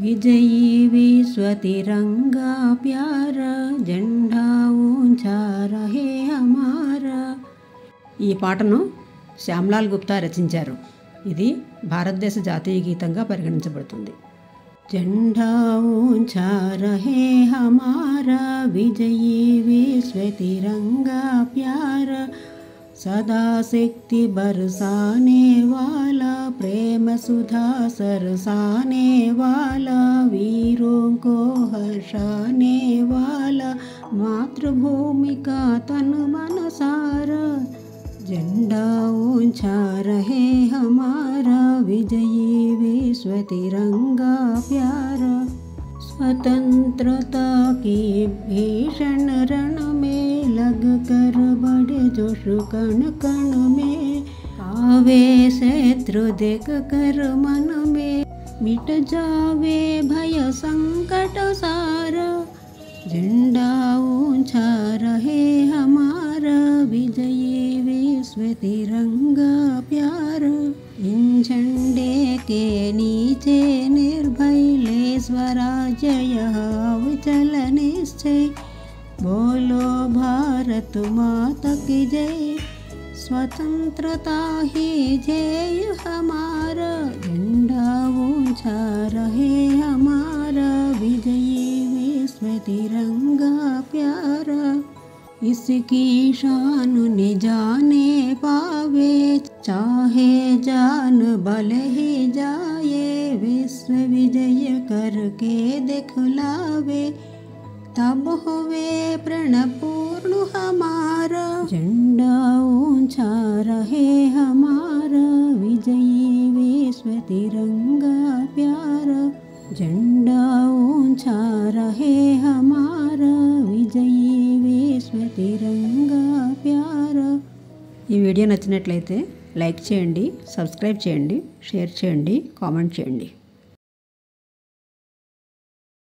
विजयी विश्व तिरंगा प्यारा జెండా ऊंचा रहे हमारा। ఈ పాటను శ్యామ్లాల్ గుప్తా రచించారు. ఇది భారతదేశ జాతీయ గీతంగా పరిగణించబడుతుంది. జెండా ऊंचा रहे हमारा, विजयी विश्व तिरंगा प्यारा, सदा शक्ति बरसाने वाला, प्रेम सुधा सरसाने वाला, वीरों को हर्षाने वाला, मातृभूमि का तन मन सारा। झंडा ऊंचा रहे हमारा, विजयी विश्व तिरंगा प्यारा। स्वतंत्रता की भीषण रण में लग कर बड़े जोश कण कण में, आवे शत्रु देख कर मन में, मिट जावे भय संकट सारा। झंडा ऊंचा रहे हमारा, विजयी विश्व तिरंगा प्यारा। इन झंडे के नीचे निर्भय ले स्वराज्य यह अविचल निश्चय, बोलो भारत माता की जय, स्वतंत्रता ही जय हमारा। झंडा ऊंचा रहे हमारा, विजयी विश्व तिरंगा प्यारा। इसकी शान न जाने पावे, चाहे जान बल ही जाए, विश्व विजय करके दिखलावे, तब हुए प्रण पूर्ण हमारा। झंडा ऊंचा रहे हमारा, विजयी विश्व तिरंगा प्यारा। झंडा ऊंचा रहे हमारा, विजयी विश्व तिरंगा प्यारा। ఈ వీడియో నచ్చినట్లయితే లైక్ చేయండి, సబ్స్క్రైబ్ చేయండి, షేర్ చేయండి, కామెంట్ చేయండి.